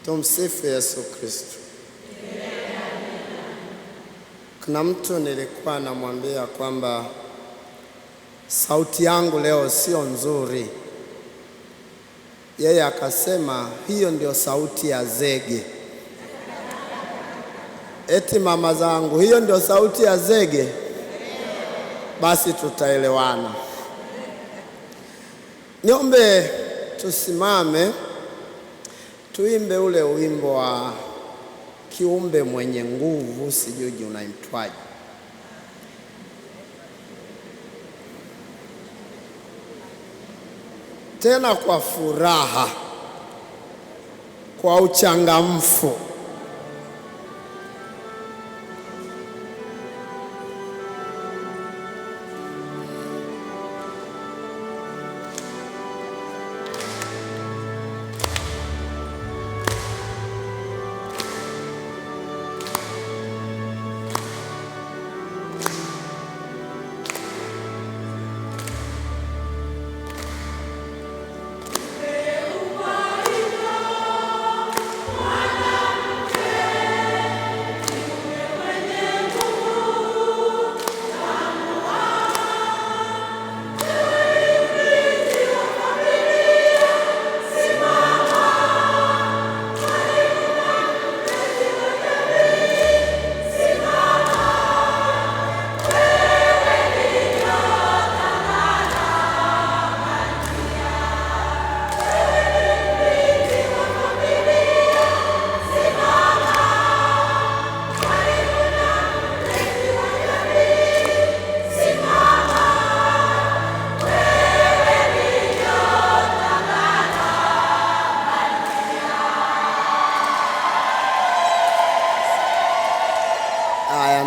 Tumsifu Yesu Kristo. Kuna mtu nilikuwa namwambia kwamba sauti yangu leo sio nzuri. Yeye akasema hiyo ndio sauti ya zege. Eti mama zangu, hiyo ndio sauti ya zege? Basi tutaelewana. Niombe tusimame tuimbe ule wimbo wa kiumbe mwenye nguvu, sijui unaitwaje. Tena kwa furaha, kwa uchangamfu.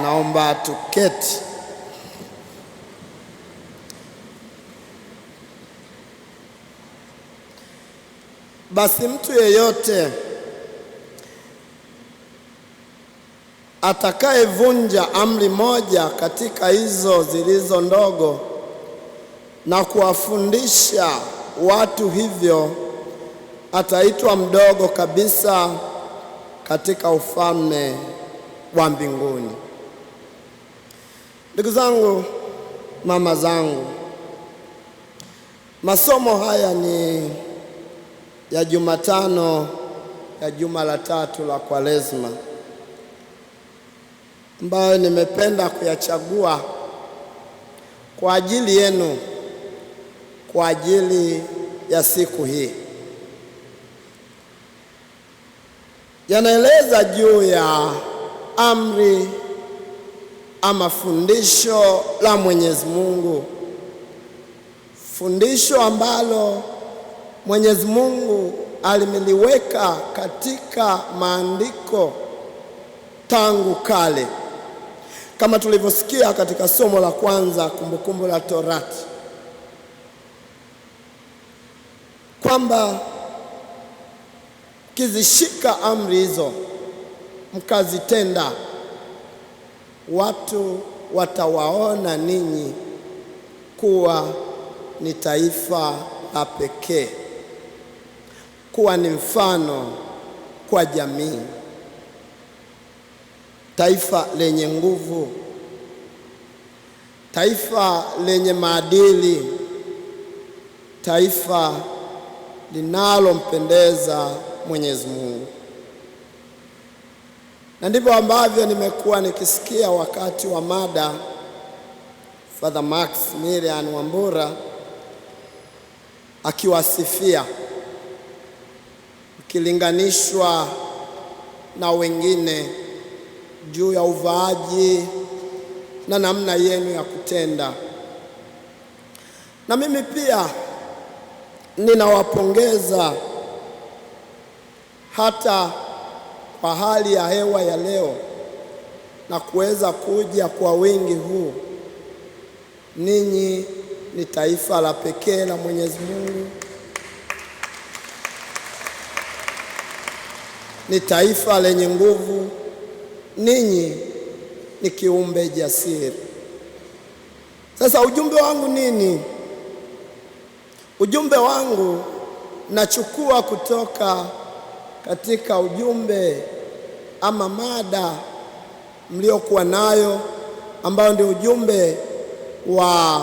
Naomba tuketi. Basi mtu yeyote atakayevunja amri moja katika hizo zilizo ndogo na kuwafundisha watu hivyo, ataitwa mdogo kabisa katika ufalme wa mbinguni. Ndugu zangu, mama zangu, masomo haya ni ya Jumatano ya juma la tatu la Kwaresma, ambayo nimependa kuyachagua kwa ajili yenu, kwa ajili ya siku hii. Yanaeleza juu ya amri ama fundisho la Mwenyezi Mungu, fundisho ambalo Mwenyezi Mungu alimeliweka katika maandiko tangu kale, kama tulivyosikia katika somo la kwanza, Kumbukumbu la Torati, kwamba mkizishika amri hizo mkazitenda, watu watawaona ninyi kuwa ni taifa la pekee, kuwa ni mfano kwa jamii, taifa lenye nguvu, taifa lenye maadili, taifa linalompendeza Mwenyezi Mungu. Na ndivyo ambavyo nimekuwa nikisikia wakati wa mada Father Maximilian Wambura akiwasifia, ukilinganishwa na wengine juu ya uvaaji na namna yenu ya kutenda. Na mimi pia ninawapongeza hata kwa hali ya hewa ya leo na kuweza kuja kwa wingi huu. Ninyi ni taifa la pekee la Mwenyezi Mungu, ni taifa lenye nguvu, ninyi ni kiumbe jasiri. Sasa ujumbe wangu nini? Ujumbe wangu nachukua kutoka katika ujumbe ama mada mliokuwa nayo, ambao ndio ujumbe wa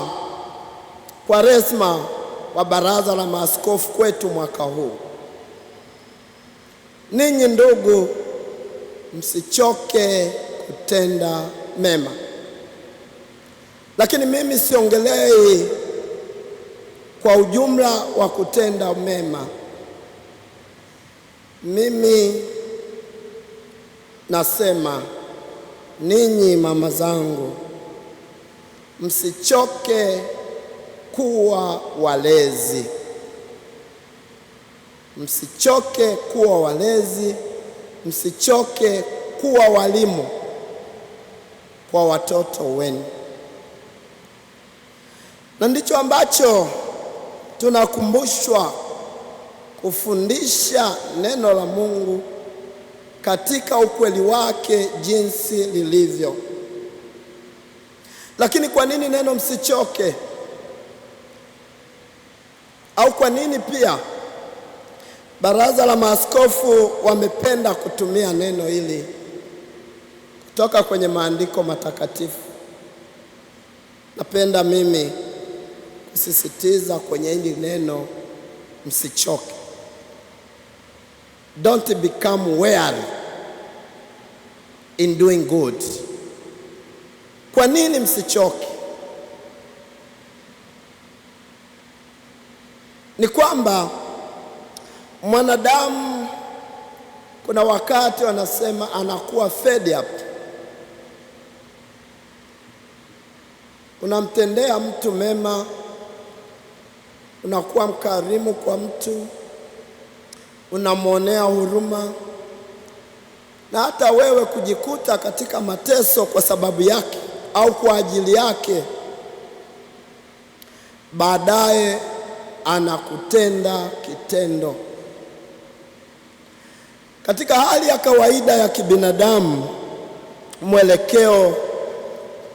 Kwaresma wa Baraza la Maaskofu kwetu mwaka huu. Ninyi ndugu, msichoke kutenda mema. Lakini mimi siongelei kwa ujumla wa kutenda mema. Mimi nasema ninyi mama zangu, msichoke kuwa walezi. Msichoke kuwa walezi, msichoke kuwa walimu kwa watoto wenu. Na ndicho ambacho tunakumbushwa kufundisha neno la Mungu katika ukweli wake jinsi lilivyo. Lakini kwa nini neno msichoke? Au kwa nini pia Baraza la Maaskofu wamependa kutumia neno hili kutoka kwenye maandiko matakatifu? Napenda mimi kusisitiza kwenye hili neno msichoke. Don't become weary in doing good. Kwa nini msichoke? Ni kwamba mwanadamu kuna wakati wanasema anakuwa fed up. Unamtendea mtu mema, unakuwa mkarimu kwa mtu, unamwonea huruma, na hata wewe kujikuta katika mateso kwa sababu yake au kwa ajili yake, baadaye anakutenda kitendo. Katika hali ya kawaida ya kibinadamu, mwelekeo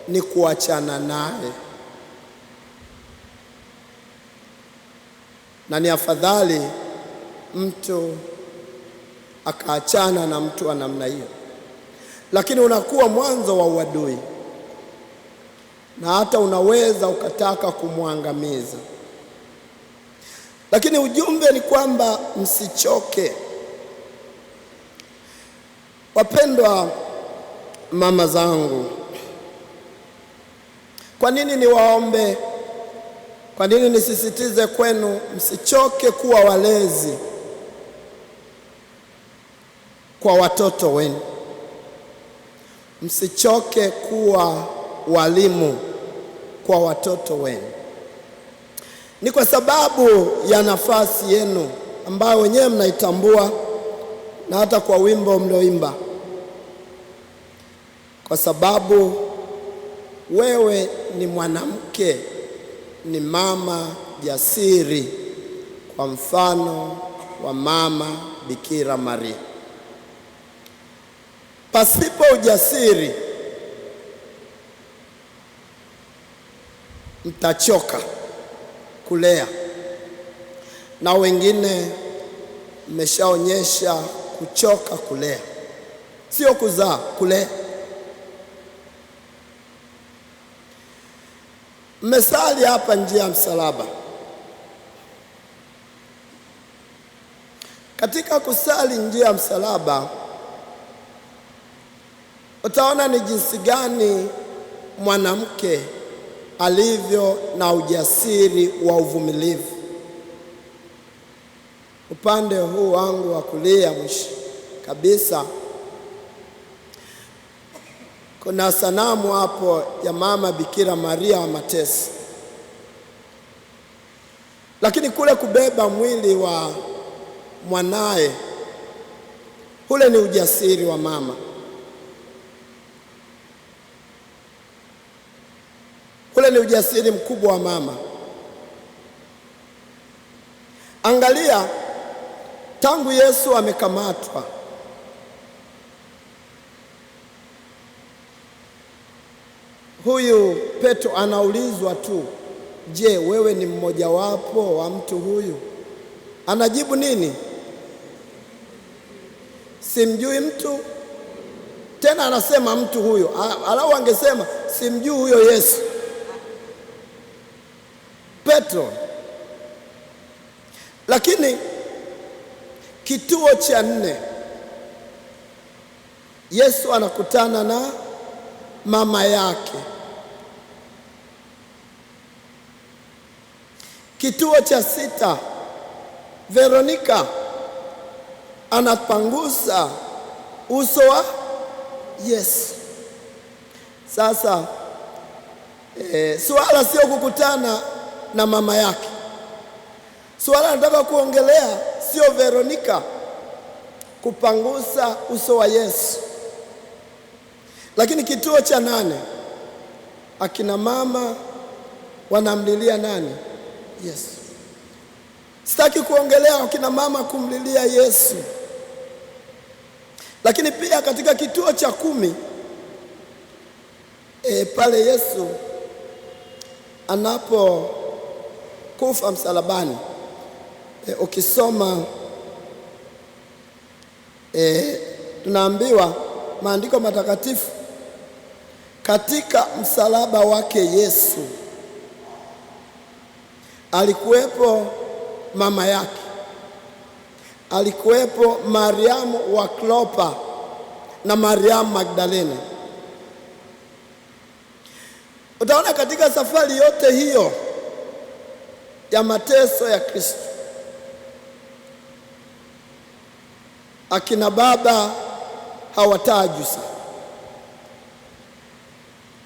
ni kuachana naye, na ni afadhali mtu akaachana na mtu wa namna hiyo, lakini unakuwa mwanzo wa uadui, na hata unaweza ukataka kumwangamiza. Lakini ujumbe ni kwamba msichoke. Wapendwa mama zangu, kwa nini niwaombe? Kwa nini nisisitize kwenu msichoke kuwa walezi kwa watoto wenu? Msichoke kuwa walimu kwa watoto wenu. Ni kwa sababu ya nafasi yenu ambayo wenyewe mnaitambua, na hata kwa wimbo mlioimba, kwa sababu wewe ni mwanamke, ni mama jasiri, kwa mfano wa mama Bikira Maria. Pasipo ujasiri mtachoka kulea, na wengine mmeshaonyesha kuchoka kulea, sio kuzaa, kulea. Mmesali hapa njia ya msalaba. Katika kusali njia ya msalaba, utaona ni jinsi gani mwanamke alivyo na ujasiri wa uvumilivu. Upande huu wangu wa kulia mwisho kabisa, kuna sanamu hapo ya mama Bikira Maria wa mateso. Lakini kule kubeba mwili wa mwanae, ule ni ujasiri wa mama. Ule ni ujasiri mkubwa wa mama. Angalia, tangu Yesu amekamatwa, huyu Petro anaulizwa tu, je, wewe ni mmojawapo wa mtu huyu? Anajibu nini? simjui mtu. Tena anasema mtu huyo, alau angesema simjui huyo Yesu. Petro. Lakini kituo cha 4, Yesu anakutana na mama yake. Kituo cha 6, Veronika anapangusa uso wa Yesu. Sasa suala sio kukutana na mama yake. Suala nataka kuongelea sio Veronika kupangusa uso wa Yesu. Lakini kituo cha 8, akina mama wanamlilia nani? Yesu. Sitaki kuongelea akina mama kumlilia Yesu. Lakini pia katika kituo cha 10, pale Yesu anapokufa msalabani, ukisoma tunaambiwa maandiko matakatifu, katika msalaba wake Yesu alikuwepo mama yake, alikuwepo Mariamu wa Klopa na Mariamu Magdalene. Utaona katika safari yote hiyo ya mateso ya Kristo, akina baba hawatajwi sana.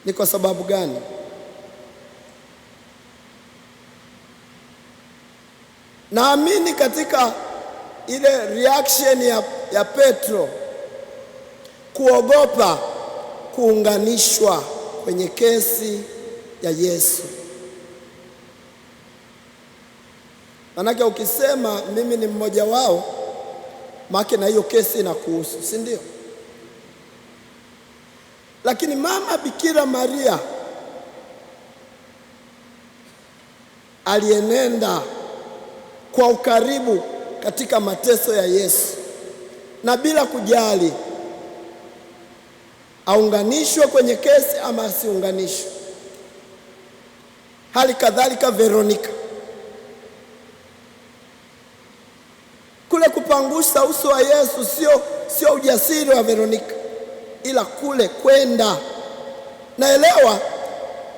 Ni kwa sababu gani? Naamini katika ile reaction ya Petro kuogopa kuunganishwa kwenye kesi ya Yesu. Manake ukisema mimi ni mmoja wao, maana na hiyo kesi inakuhusu, si ndio? Lakini mama Bikira Maria alienenda kwa ukaribu katika mateso ya Yesu, na bila kujali aunganishwe kwenye kesi ama asiunganishwe. Hali kadhalika Veronika, kule kupangusa uso wa Yesu sio ujasiri wa Veronika, ila kule kwenda. Naelewa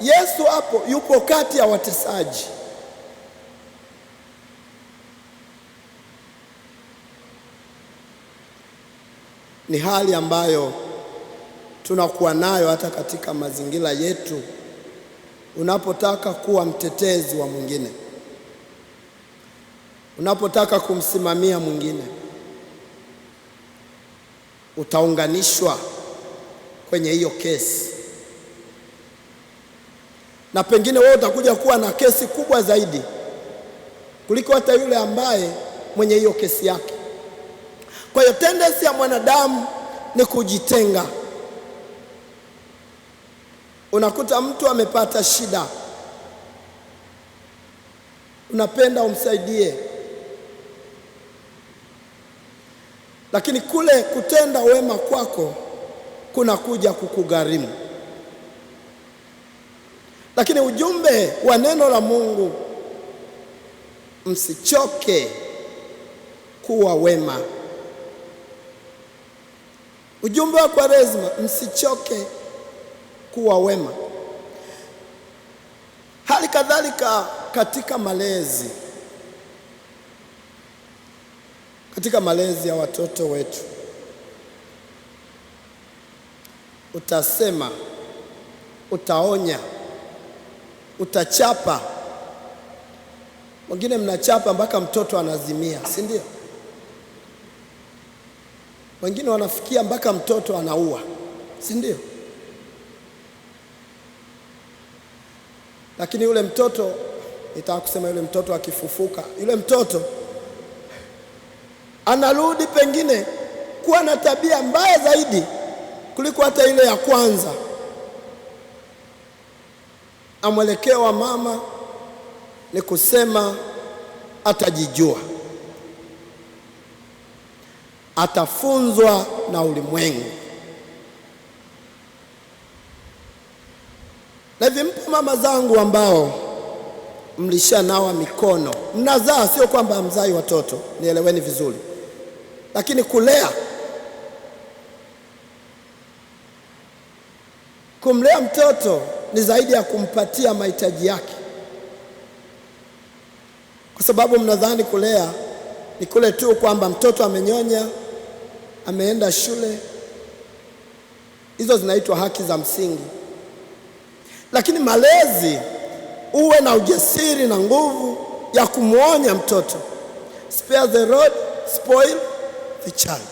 Yesu hapo yupo kati ya watesaji. Ni hali ambayo tunakuwa nayo hata katika mazingira yetu. Unapotaka kuwa mtetezi wa mwingine, unapotaka kumsimamia mwingine, utaunganishwa kwenye hiyo kesi, na pengine wewe utakuja kuwa na kesi kubwa zaidi kuliko hata yule ambaye mwenye hiyo kesi yake. Kwa hiyo tendency ya mwanadamu ni kujitenga. Unakuta mtu amepata shida, unapenda umsaidie, lakini kule kutenda wema kwako kunakuja kukugharimu. Lakini ujumbe wa neno la Mungu, msichoke kuwa wema. Ujumbe wa Kwaresma, msichoke kuwa wema. Hali kadhalika katika malezi ya watoto wetu, utasema, utaonya, utachapa. Wengine mnachapa mpaka mtoto anazimia, si ndio? Wengine wanafikia mpaka mtoto anaua, si ndio? Lakini yule mtoto, nitaka kusema yule mtoto akifufuka, yule mtoto anarudi pengine kuwa na tabia mbaya zaidi kuliko hata ile ya kwanza. Mwelekeo wa mama ni kusema atajijua. atafunzwa na ulimwengu. Na hivi mpo mama zangu ambao mlishanawa mikono, mnazaa, sio kwamba hamzai watoto, nieleweni vizuri, lakini kumlea mtoto ni zaidi ya kumpatia mahitaji yake, kwa sababu mnadhani kulea ni kule tu kwamba mtoto amenyonya, ameenda shule. Hizo zinaitwa haki za msingi, lakini malezi, uwe na ujasiri na nguvu ya kumwonya mtoto. Spare the rod, spoil the child.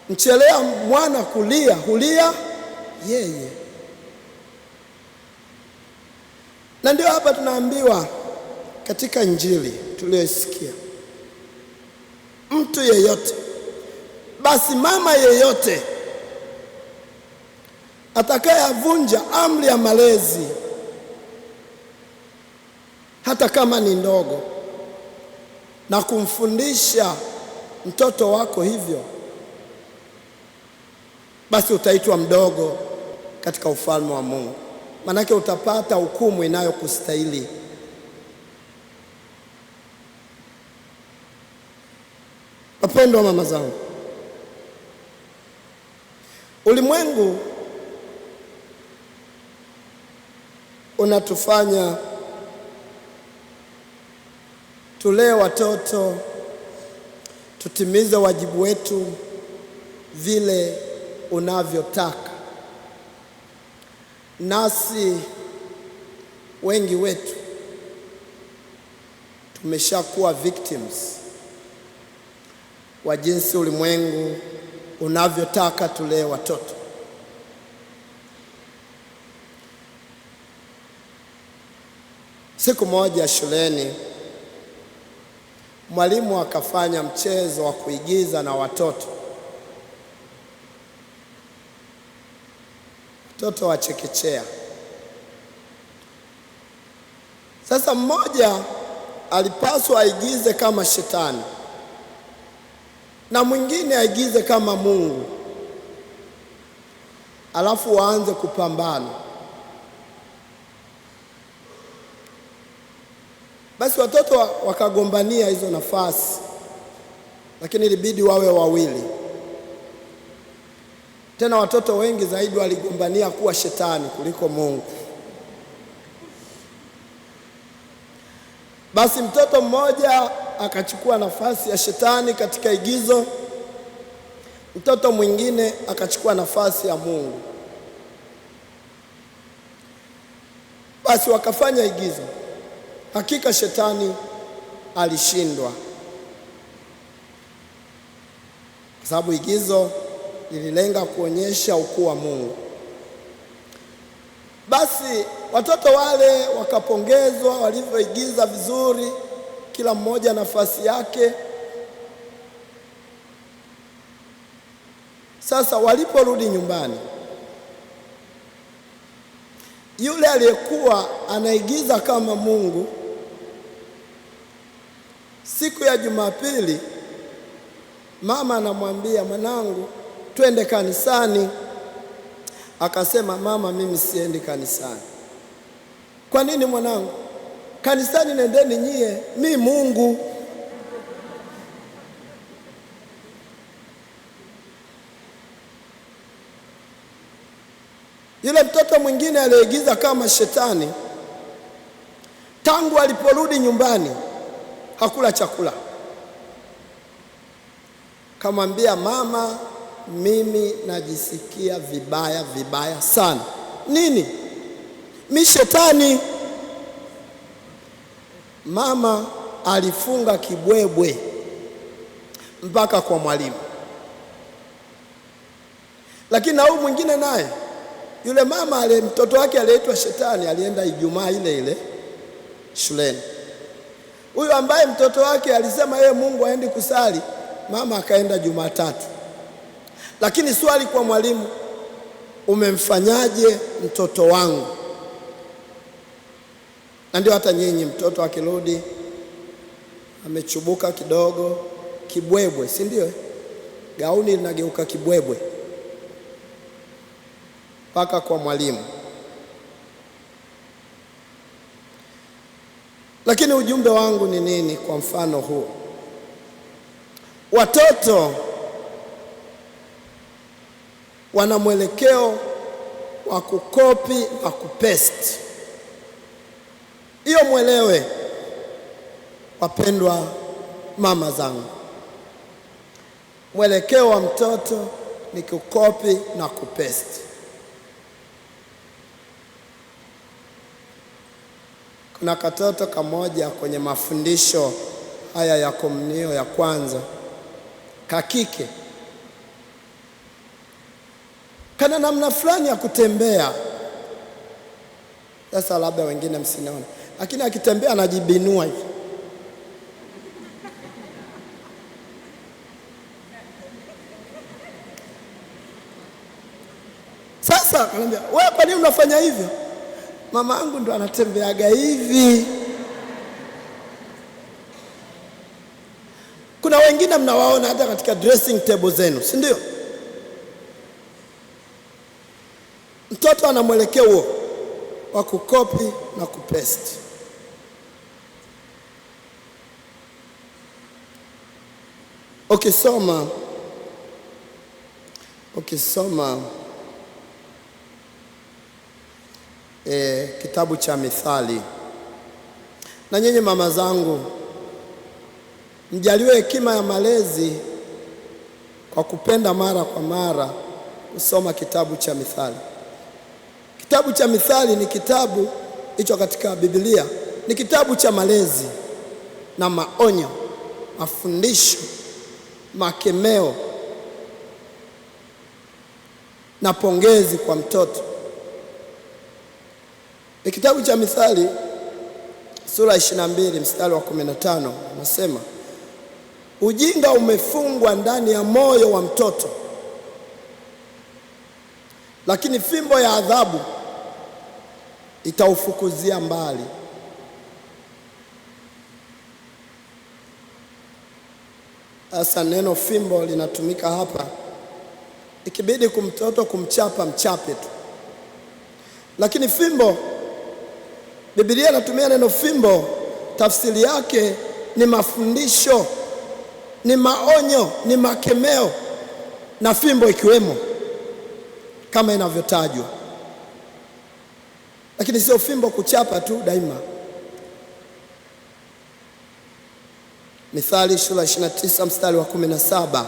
Mchelea mwana kulia, hulia yeye. Na ndio hapa tunaambiwa katika Injili tuliyosikia, mtu yeyote, basi mama yeyote atakayevunja amri ya malezi, hata kama ni ndogo, na kumfundisha mtoto wako hivyo, basi utaitwa mdogo katika ufalme wa Mungu, manake utapata hukumu inayokustahili. Wapendwa mama zangu, ulimwengu unatufanya tulee watoto, tutimize wajibu wetu vile unavyotaka. Nasi wengi wetu tumeshakuwa victims wa jinsi ulimwengu unavyotaka tulee watoto. Siku moja shuleni, mwalimu akafanya mchezo wa kuigiza na watoto wa chekechea. Sasa mmoja alipaswa aigize kama shetani na mwingine aigize kama Mungu, alafu waanze kupambana. Basi watoto wakagombania hizo nafasi, lakini ilibidi wawe wawili. Tena watoto wengi zaidi waligombania kuwa shetani kuliko Mungu. Basi mtoto mmoja akachukua nafasi ya shetani katika igizo, mtoto mwingine akachukua nafasi ya Mungu. Basi wakafanya igizo. Hakika shetani alishindwa, kwa sababu igizo lililenga kuonyesha ukuu wa Mungu. Basi watoto wale wakapongezwa walivyoigiza vizuri, kila mmoja nafasi yake. Sasa waliporudi nyumbani, yule aliyekuwa anaigiza kama Mungu, siku ya Jumapili mama anamwambia, mwanangu, twende kanisani. Akasema, mama, mimi siendi kanisani. Kwa nini mwanangu? Kanisani nendeni nyie, mi Mungu. Yule mtoto mwingine aliyeigiza kama shetani, tangu aliporudi nyumbani hakula chakula. Kamwambia, mama, mimi najisikia vibaya sana. Nini? Mi shetani. Mama alifunga kibwebwe mpaka kwa mwalimu. Lakini na huyu mwingine naye, yule mama mtoto wake aliyeitwa shetani alienda Ijumaa ile ile shuleni. Huyu ambaye mtoto wake alisema yeye Mungu aendi kusali, mama akaenda Jumatatu. Lakini swali kwa mwalimu, umemfanyaje mtoto wangu? Na ndio hata nyinyi, mtoto akirudi amechubuka kidogo, kibwebwe, si ndio? gauni linageuka kibwebwe mpaka kwa mwalimu. Lakini ujumbe wangu ni nini kwa mfano huu? Watoto wana mwelekeo wa kukopi na kupesti. Hiyo mwelewe, wapendwa mama zangu. Mwelekeo wa mtoto ni kukopi na kupesti. Kuna katoto kamoja kwenye mafundisho haya ya komunio ya kwanza, kakike, kana namna fulani ya kutembea. Sasa labda wengine msinione, lakini akitembea anajibinua hivi. Sasa ananiambia, wewe kwa nini unafanya hivyo? Mama yangu ndo anatembeaga hivi. Kuna wengine mnawaona hata katika dressing table zenu, si ndio? Mtoto ana mwelekeo huo wa kukopi na kupesti. Ukisoma kitabu cha Mithali, na nyinyi mama zangu mjaliwe hekima ya malezi kwa kupenda mara kwa mara kusoma kitabu cha Mithali. Kitabu cha Mithali ni kitabu hicho katika Biblia, ni kitabu cha malezi na maonyo, mafundisho, makemeo na pongezi kwa mtoto. Ni kitabu cha Mithali sura 22 mstari wa 15, nasema ujinga umefungwa ndani ya moyo wa mtoto, lakini fimbo ya adhabu itaufukuzia mbali. Sasa neno fimbo linatumika hapa, ikibidi kumtoto kumchapa mchape tu, lakini fimbo, Biblia inatumia neno fimbo, tafsiri yake ni mafundisho, ni maonyo, ni makemeo, na fimbo ikiwemo kama inavyotajwa. Lakini sio fimbo kuchapa tu daima. Mithali sura 29 mstari wa 17,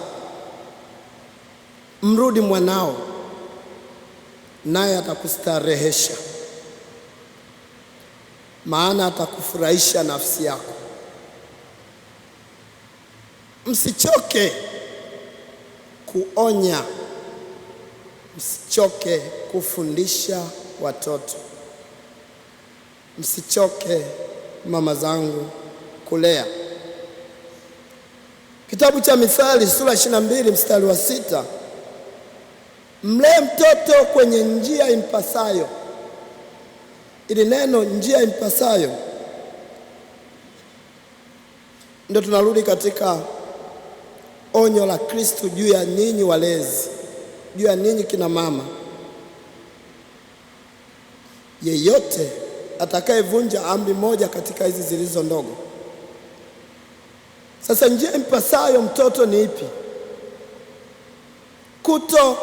mrudi mwanao naye atakustarehesha, maana atakufurahisha nafsi yako. Msichoke kuonya, msichoke kufundisha watoto, msichoke mama zangu kulea. Kitabu cha Mithali sura 22 mstari wa 6, mlee mtoto kwenye njia impasayo. Ili neno njia impasayo ndio tunarudi katika onyo la Kristo juu ya ninyi walezi, juu ya ninyi kina mama. Yeyote atakayevunja amri moja katika hizi zilizo ndogo. Sasa njia impasayo mtoto ni ipi? Kuto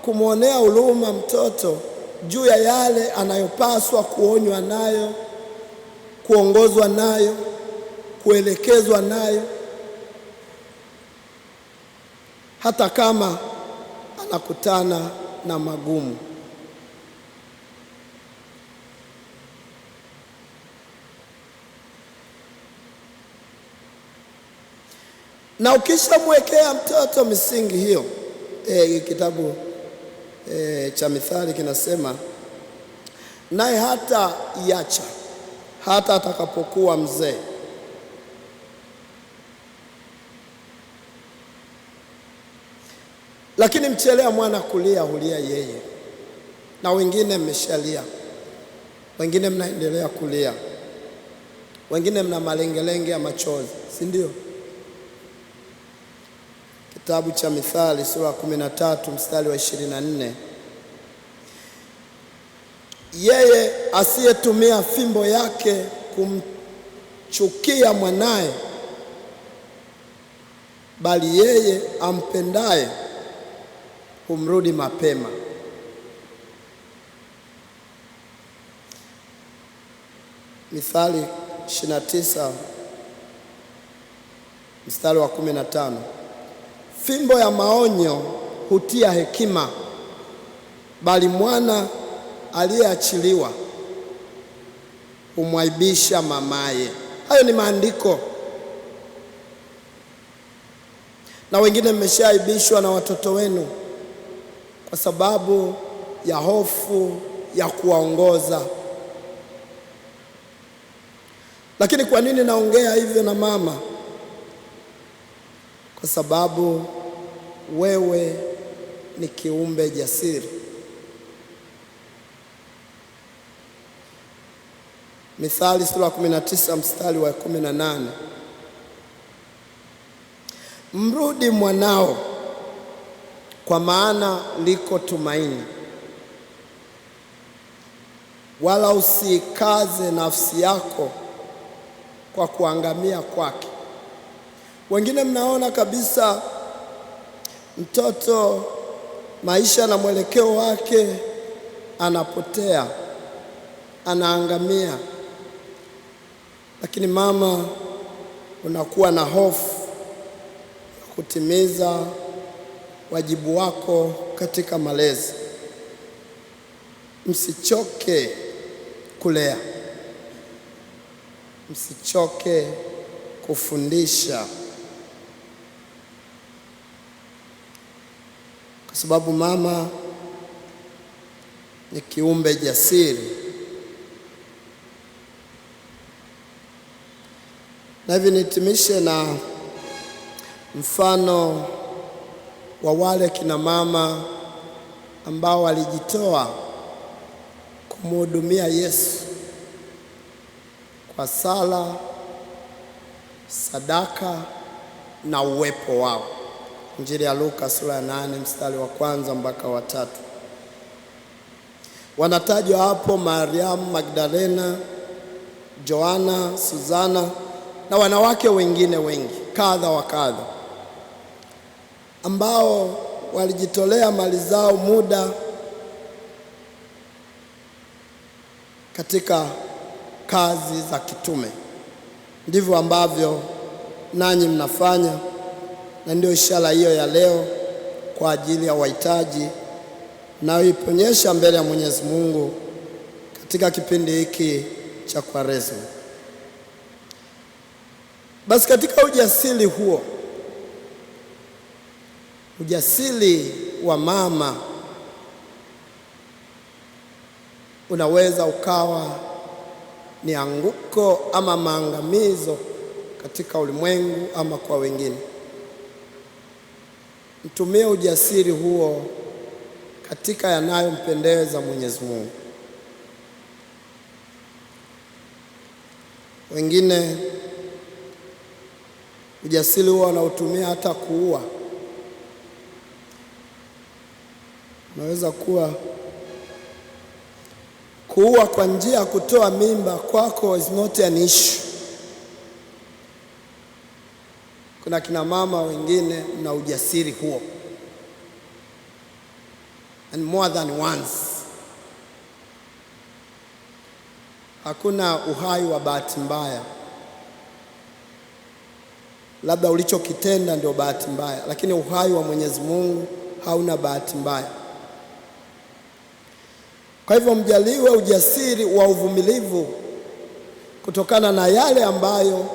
kumwonea huruma mtoto juu ya yale anayopaswa kuonywa nayo, kuongozwa nayo, kuelekezwa nayo, hata kama anakutana na magumu. Na ukishamwekea mtoto misingi hiyo, kitabu cha Mithali kinasema naye hata iacha hata atakapokuwa mzee. Lakini mchelea mwana kulia hulia yeye. Na wengine mmeshalia, wengine mnaendelea kulia, wengine mna malengelenge ya machozi, si ndio? Kitabu cha Mithali sura ya 13 mstari wa 24. Yeye asiyetumia fimbo yake kumchukia mwanaye, bali yeye ampendaye humrudi mapema. Mithali 29 mstari wa 15. Fimbo ya maonyo hutia hekima, bali mwana aliyeachiliwa humwaibisha mamaye. Hayo ni maandiko, na wengine mmeshaaibishwa na watoto wenu kwa sababu ya hofu ya kuwaongoza. Lakini kwa nini naongea hivyo na mama? Kwa sababu wewe ni kiumbe jasiri. Mithali sura 19 mstari wa 18. Mrudi mwanao, kwa maana liko tumaini, wala usikaze nafsi yako kwa kuangamia kwake. Wengine mnaona kabisa mtoto maisha na mwelekeo wake anapotea, anaangamia, lakini mama, unakuwa na hofu ya kutimiza wajibu wako katika malezi. Msichoke kulea, msichoke kufundisha, kwa sababu mama ni kiumbe jasiri. Na hivi nitimishe na mfano wa wale kina mama ambao walijitoa kumhudumia Yesu kwa sala, sadaka na uwepo wao. Injili ya Luka sura ya 8 mstari wa 1 mpaka wa 3. Wanatajwa hapo Mariamu Magdalena, Joana, Suzana na wanawake wengine wengi kadha wa kadha, ambao walijitolea mali zao, muda katika kazi za kitume. Ndivyo ambavyo nanyi mnafanya, na ndio ishara hiyo ya leo kwa ajili ya wahitaji nayoiponyesha mbele ya Mwenyezi Mungu katika kipindi hiki cha Kwaresma. Basi katika ujasiri huo, ujasiri wa mama unaweza ukawa ni anguko ama maangamizo katika ulimwengu ama kwa wengine. Mtumie ujasiri huo katika yanayompendeza Mwenyezi Mungu. Wengine ujasiri huo wanautumia hata kuua. Unaweza kuua kwa njia ya kutoa mimba kwako is not an issue. Kuna kina mama wengine na ujasiri huo, and more than once. Hakuna uhai wa bahati mbaya, labda ulichokitenda ndio bahati mbaya, lakini uhai wa Mwenyezi Mungu hauna bahati mbaya. Kwa hivyo mjaliwe ujasiri wa uvumilivu kutokana na yale ambayo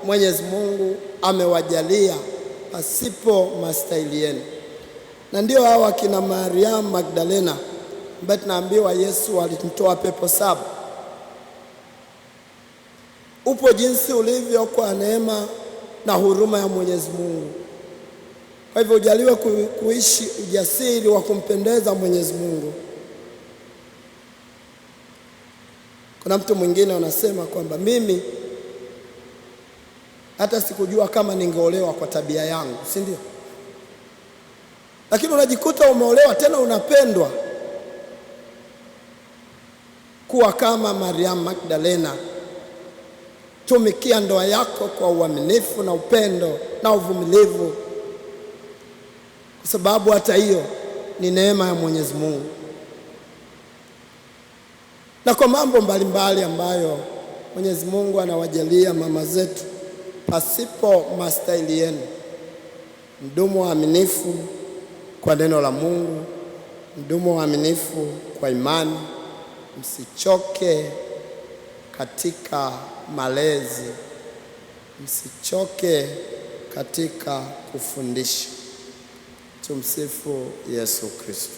Mwenyezi Mungu amewajalia pasipo mastahili yenu. Na ndio hawa kina Mariamu Magdalena ambaye tunaambiwa Yesu alimtoa pepo 7. Upo jinsi ulivyo kwa neema na huruma ya Mwenyezi Mungu. Kwa hivyo ujaliwe kuishi ujasiri wa kumpendeza Mwenyezi Mungu. Kuna mtu mwingine anasema kwamba mimi hata sikujua kama ningeolewa kwa tabia yangu, si ndio? lakini unajikuta umeolewa tena unapendwa. Kuwa kama Mariamu Magdalena. Tumikia ndoa yako kwa uaminifu na upendo na uvumilivu, kwa sababu hata hiyo ni neema ya Mwenyezi Mungu. Na kwa mambo mbalimbali ambayo Mwenyezi Mungu anawajalia mama zetu pasipo mastahili yenu, mdumu waaminifu kwa neno la Mungu, mdumu waaminifu kwa imani, msichoke katika malezi, msichoke katika kufundisha. Tumsifu Yesu Kristo.